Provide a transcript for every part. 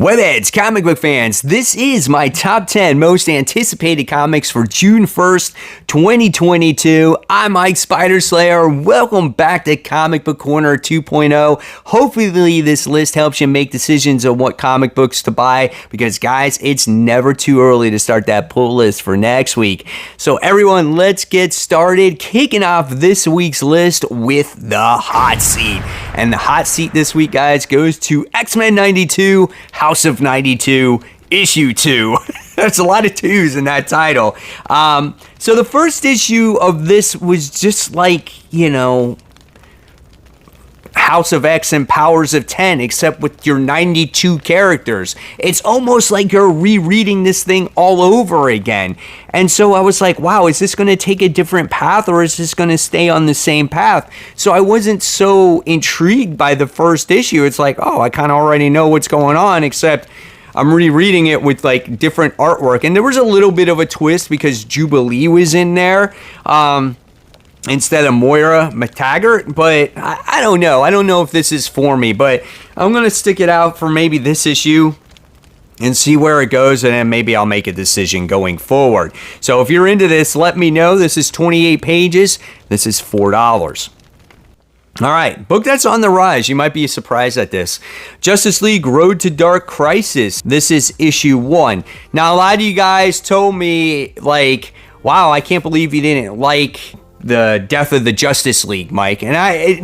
Webheads, comic book fans, this is my top 10 most anticipated comics for June 1st, 2022. I'm Mike Spider-Slayer. Welcome back to Comic Book Corner 2.0. Hopefully this list helps you make decisions on what comic books to buy because, guys, it's never too early to start that pull list for next week. So, everyone, let's get started. Kicking off this week's list with the hot seat. And the hot seat this week, guys, goes to X-Men 92, House of 92, issue 2. There's a lot of 2s in that title. So the first issue of this was just like, House of X and Powers of 10, except with your 92 characters. It's almost like you're rereading this thing all over again. And so I was like, wow, is this going to take a different path or is this going to stay on the same path? So I wasn't so intrigued by the first issue. It's like, oh, I kind of already know what's going on, except I'm rereading it with like different artwork. And there was a little bit of a twist because Jubilee was in there. Instead of Moira McTaggart, but I don't know. I don't know if this is for me, but I'm going to stick it out for maybe this issue and see where it goes, and then maybe I'll make a decision going forward. So if you're into this, let me know. This is 28 pages. This is $4. All right, book that's on the rise. You might be surprised at this. Justice League Road to Dark Crisis. This is issue 1. Now, a lot of you guys told me, like, wow, I can't believe you didn't like the death of the Justice League, Mike. And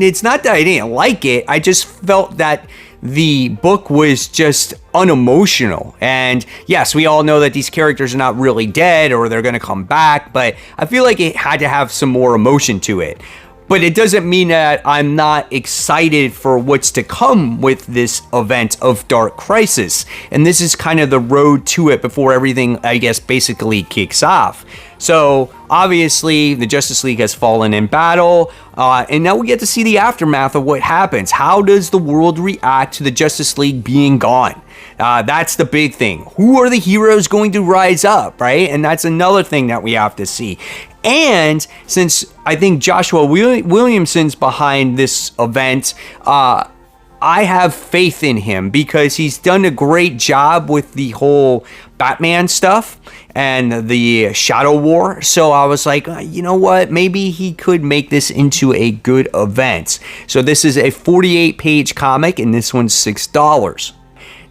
it's not that I didn't like it. I just felt that the book was just unemotional. And yes, we all know that these characters are not really dead or they're going to come back, but I feel like it had to have some more emotion to it. But it doesn't mean that I'm not excited for what's to come with this event of Dark Crisis. And this is kind of the road to it before everything, I guess, basically kicks off. So, obviously, the Justice League has fallen in battle, and now we get to see the aftermath of what happens. How does the world react to the Justice League being gone? That's the big thing. Who are the heroes going to rise up, right? And that's another thing that we have to see. And since I think Joshua Williamson's behind this event, I have faith in him because he's done a great job with the whole Batman stuff and the Shadow War. So I was like, you know what? Maybe he could make this into a good event. So this is a 48-page comic, and this one's $6.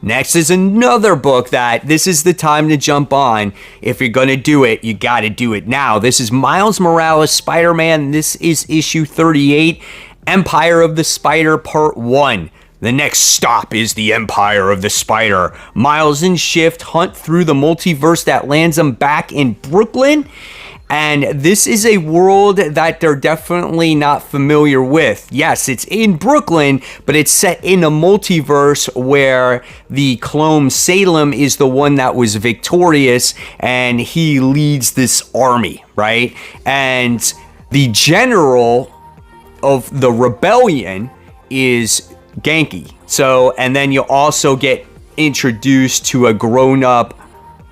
Next is another book that this is the time to jump on. If you're going to do it, you got to do it now. This is Miles Morales Spider-Man. This is issue 38, Empire of the Spider Part 1. The next stop is the Empire of the Spider. Miles and Shift hunt through the multiverse that lands them back in Brooklyn. And this is a world that they're definitely not familiar with. Yes, it's in Brooklyn, but it's set in a multiverse where the clone Salem is the one that was victorious, and he leads this army, right? And the general of the rebellion is Genki. So, and then you'll also get introduced to a grown-up,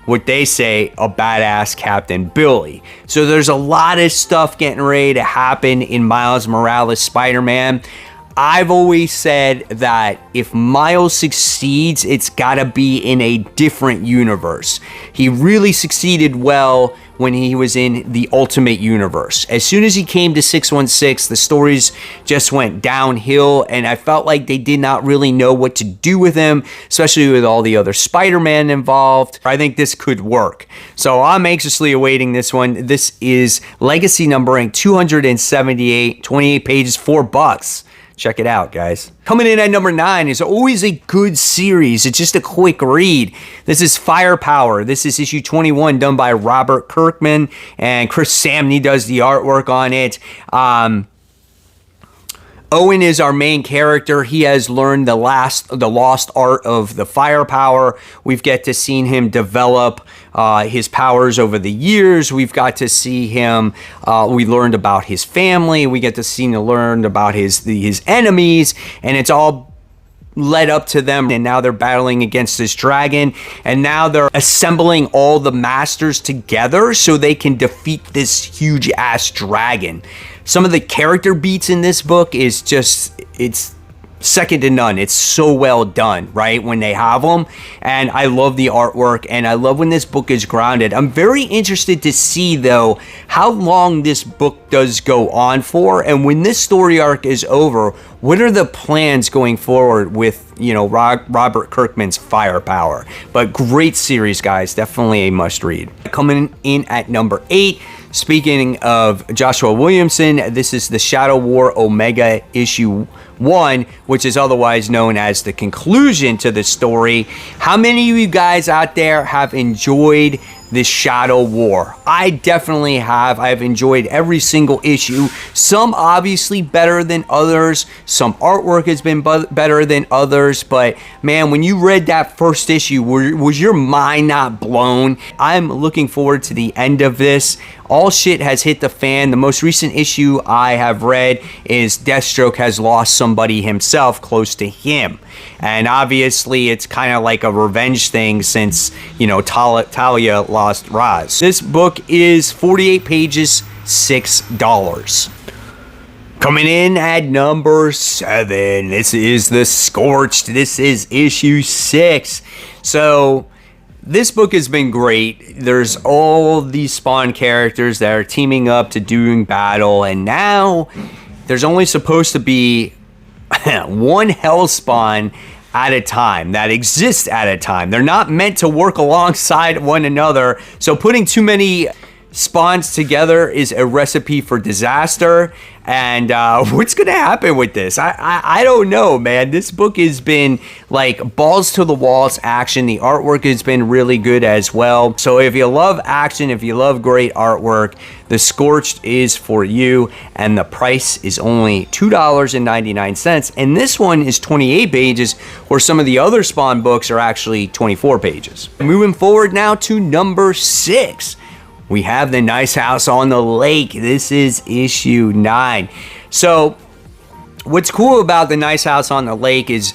what they say, a badass Captain Billy. So there's a lot of stuff getting ready to happen in Miles Morales Spider-Man. I've always said that if Miles succeeds, it's gotta be in a different universe. He really succeeded well when he was in the Ultimate Universe. As soon as he came to 616, the stories just went downhill, and I felt like they did not really know what to do with him, especially with all the other Spider-Man involved. I think this could work. So I'm anxiously awaiting this one. This is legacy numbering 278, 28 pages, $4. Check it out, guys. Coming in at number 9 is always a good series. It's just a quick read. This is Firepower. This is issue 21, done by Robert Kirkman, and Chris Samney does the artwork on it. Owen is our main character. He has learned the lost art of the firepower. We've get to see him develop his powers over the years. We've got to see him. We learned about his family. We get to see him learn about his enemies, and it's all led up to them, and now they're battling against this dragon, and now they're assembling all the masters together so they can defeat this huge ass dragon. Some of the character beats in this book is just, it's second to none. It's so well done, right, when they have them. And I love the artwork, and I love when this book is grounded. I'm very interested to see, though, how long this book does go on for, and when this story arc is over, what are the plans going forward with, you know, Robert Kirkman's firepower. But great series, guys. Definitely a must read. Coming in at number 8, speaking of Joshua Williamson, this is the Shadow War Omega issue 1, which is otherwise known as the conclusion to the story. How many of you guys out there have enjoyed this Shadow War? I definitely have. I've enjoyed every single issue. Some obviously better than others. Some artwork has been better than others. But man, when you read that first issue, was your mind not blown? I'm looking forward to the end of this. All shit has hit the fan. The most recent issue I have read is Deathstroke has lost somebody himself close to him. And obviously, it's kind of like a revenge thing since, you know, Talia lost Roz. This book is 48 pages, $6. Coming in at number 7, this is the Scorched. This is issue 6. So this book has been great. There's all these Spawn characters that are teaming up to doing battle, and now there's only supposed to be one Hellspawn at a time that exists at a time. They're not meant to work alongside one another, so putting too many spawns together is a recipe for disaster. And what's gonna happen with this? I don't know, man. This book has been like balls to the walls action. The artwork has been really good as well. So if you love action, if you love great artwork, the Scorched is for you, and the price is only $2.99. And this one is 28 pages, where some of the other Spawn books are actually 24 pages. Moving forward now to number 6. We have the Nice House on the Lake. This is issue 9. So what's cool about the Nice House on the Lake is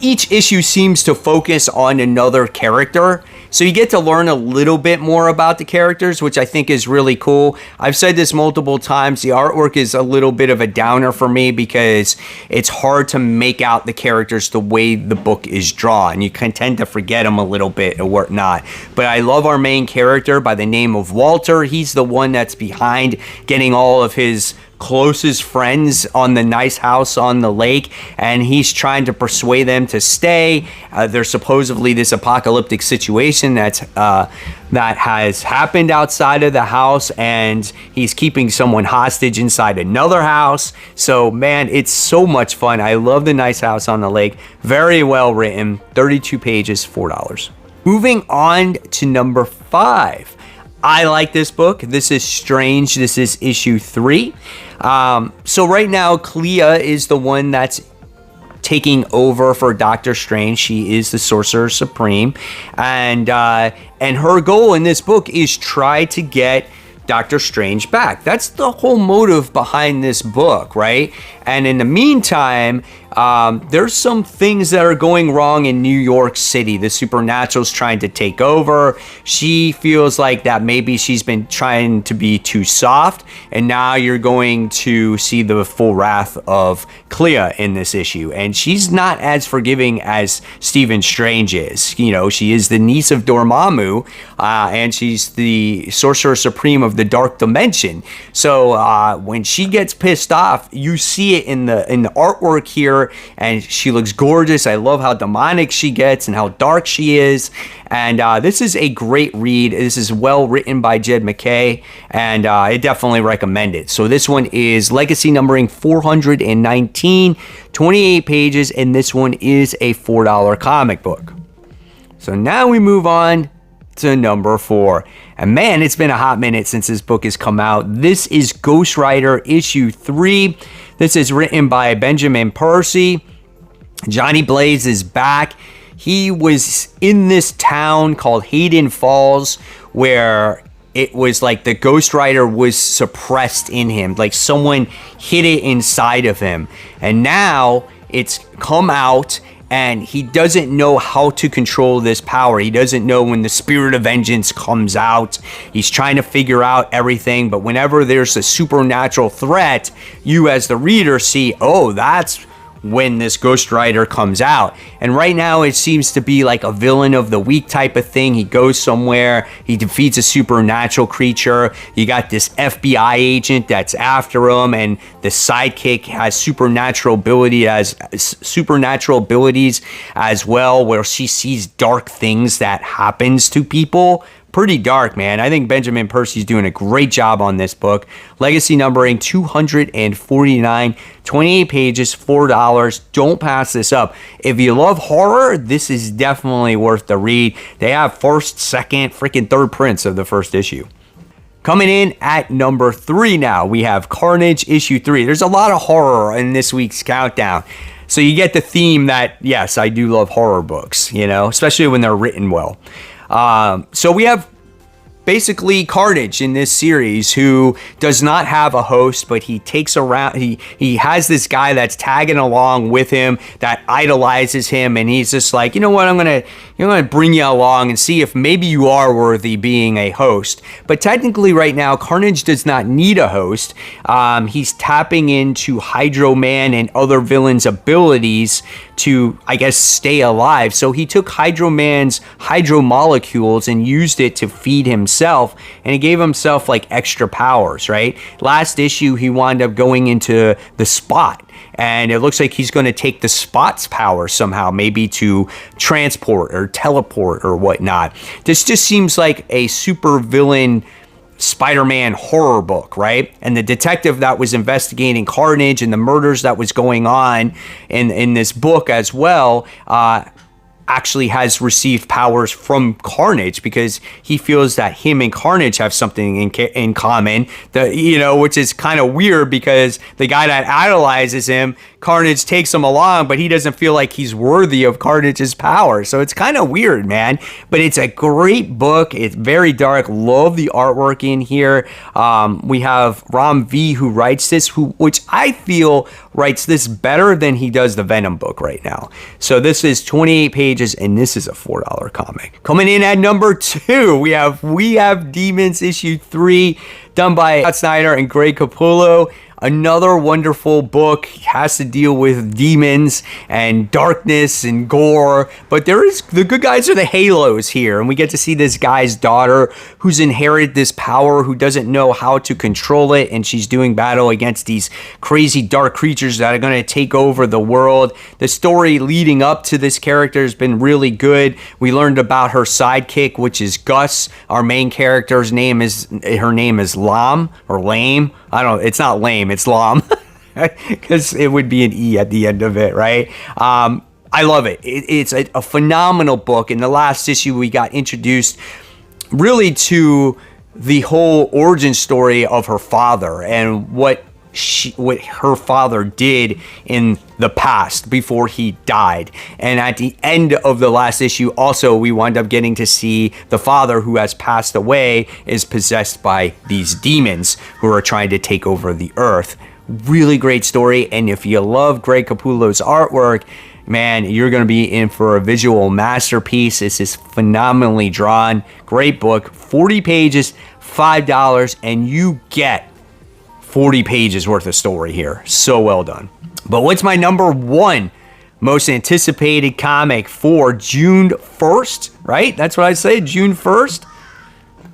each issue seems to focus on another character. So you get to learn a little bit more about the characters, which I think is really cool. I've said this multiple times. The artwork is a little bit of a downer for me because it's hard to make out the characters the way the book is drawn. You can tend to forget them a little bit or whatnot. But I love our main character by the name of Walter. He's the one that's behind getting all of his closest friends on the Nice House on the Lake, and he's trying to persuade them to stay. There's supposedly this apocalyptic situation that has happened outside of the house, and he's keeping someone hostage inside another house. So man, it's so much fun. I love the Nice House on the Lake. Very well written. 32 pages, $4. Moving on to number 5. I like this book. This is Strange. This is issue 3. So right now, Clea is the one that's taking over for Doctor Strange. She is the Sorcerer Supreme, and her goal in this book is try to get Doctor Strange back. That's the whole motive behind this book, right? And in the meantime, there's some things that are going wrong in New York City. The Supernatural's trying to take over. She feels like that maybe she's been trying to be too soft, and now you're going to see the full wrath of Clea in this issue. And she's not as forgiving as Stephen Strange is. You know, she is the niece of Dormammu, and she's the Sorcerer Supreme of the Dark Dimension. So when she gets pissed off, you see it in the artwork here, and she looks gorgeous. I love how demonic she gets and how dark she is. And this is a great read. This is well written by Jed MacKay, and I definitely recommend it. So this one is legacy numbering 419, 28 pages, and this one is a $4 comic book. So now we move on to number 4. And man, it's been a hot minute since this book has come out. This is Ghost Rider issue 3. This is written by Benjamin Percy. Johnny Blaze is back. He was in this town called Hayden Falls, where it was like the Ghost Rider was suppressed in him, like someone hid it inside of him. And now it's come out, and he doesn't know how to control this power. He doesn't know when the Spirit of Vengeance comes out. He's trying to figure out everything, but whenever there's a supernatural threat, you as the reader see, oh, that's when this Ghost Rider comes out. And right now it seems to be like a villain of the week type of thing. He goes somewhere, he defeats a supernatural creature, you got this FBI agent that's after him, and the sidekick has supernatural abilities as well, where she sees dark things that happens to people. Pretty dark, man. I think Benjamin Percy's doing a great job on this book. Legacy numbering 249, 28 pages, $4. Don't pass this up. If you love horror, this is definitely worth the read. They have first, second, freaking third prints of the first issue. Coming in at number 3 now, we have Carnage issue 3. There's a lot of horror in this week's countdown. So you get the theme that, yes, I do love horror books, you know, especially when they're written well. So we have basically Carnage in this series, who does not have a host, but he takes around, he has this guy that's tagging along with him that idolizes him, and he's just like, you know what, I'm gonna bring you along and see if maybe you are worthy being a host. But technically right now, Carnage does not need a host. He's tapping into Hydro Man and other villains' abilities to, I guess, stay alive. So he took Hydro Man's hydro molecules and used it to feed himself, and he gave himself like extra powers, right? Last issue, he wound up going into the Spot, and it looks like he's going to take the Spot's power somehow, maybe to transport or teleport or whatnot. This just seems like a super villain Spider-Man horror book, right? And the detective that was investigating Carnage and the murders that was going on in this book as well, actually has received powers from Carnage, because he feels that him and Carnage have something in common, that, you know, which is kind of weird, because the guy that idolizes him, Carnage takes him along, but he doesn't feel like he's worthy of Carnage's power. So it's kind of weird, man. But it's a great book. It's very dark. Love the artwork in here. We have Ram V, who writes this, which I feel writes this better than he does the Venom book right now. So this is 28 pages, and this is a $4 comic. Coming in at number 2, we have Demons issue 3, done by Scott Snyder and Greg Capullo. Another wonderful book. Has to deal with demons and darkness and gore, but the good guys are the Halos here, and we get to see this guy's daughter who's inherited this power, who doesn't know how to control it, and she's doing battle against these crazy dark creatures that are going to take over the world. The story leading up to this character has been really good. We learned about her sidekick, which is Gus. Our main character's name is Lam or Lame. I don't know. It's not lame. It's Lam. Because it would be an E at the end of it, right? I love it. It's a phenomenal book. In the last issue, we got introduced really to the whole origin story of her father and what her father did in the past before he died. And at the end of the last issue, also, we wind up getting to see the father, who has passed away, is possessed by these demons who are trying to take over the earth. Really great story. And if you love Greg Capullo's artwork, man, you're going to be in for a visual masterpiece. This is phenomenally drawn. Great book. 40 pages, $5, and you get 40 pages worth of story here. So well done. But what's my number 1 most anticipated comic for June 1st, right? That's what I say, June 1st,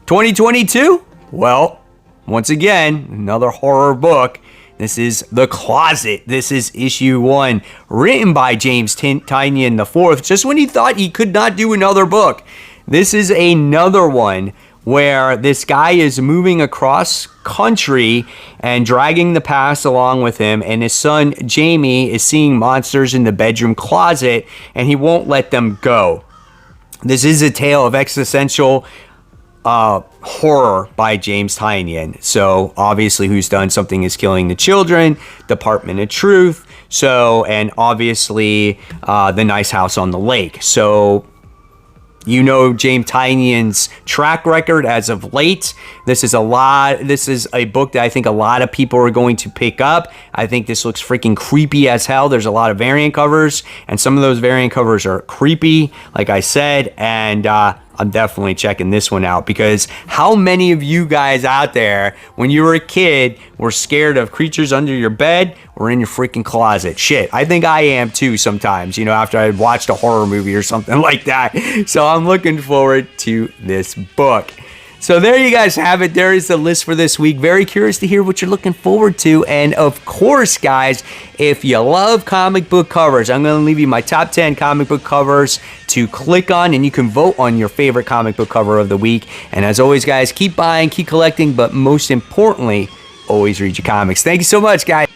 2022? Well, once again, another horror book. This is The Closet. This is issue 1, written by James Tynion IV, just when he thought he could not do another book. This is another one where this guy is moving across country and dragging the past along with him, and his son Jamie is seeing monsters in the bedroom closet, and he won't let them go. This is a tale of existential horror by James Tynion. So obviously, Who's Done Something Is Killing the Children, Department of Truth, and obviously The Nice House on the Lake. So you know James Tynion's track record as of late. This is a book that I think a lot of people are going to pick up. I think this looks freaking creepy as hell. There's a lot of variant covers, and some of those variant covers are creepy, like I said, and I I'm definitely checking this one out, because how many of you guys out there, when you were a kid, were scared of creatures under your bed or in your freaking closet? Shit, I think I am too sometimes, you know, after I watched a horror movie or something like that. So I'm looking forward to this book. So there you guys have it. There is the list for this week. Very curious to hear what you're looking forward to. And of course, guys, if you love comic book covers, I'm going to leave you my top 10 comic book covers to click on, and you can vote on your favorite comic book cover of the week. And as always, guys, keep buying, keep collecting, but most importantly, always read your comics. Thank you so much, guys.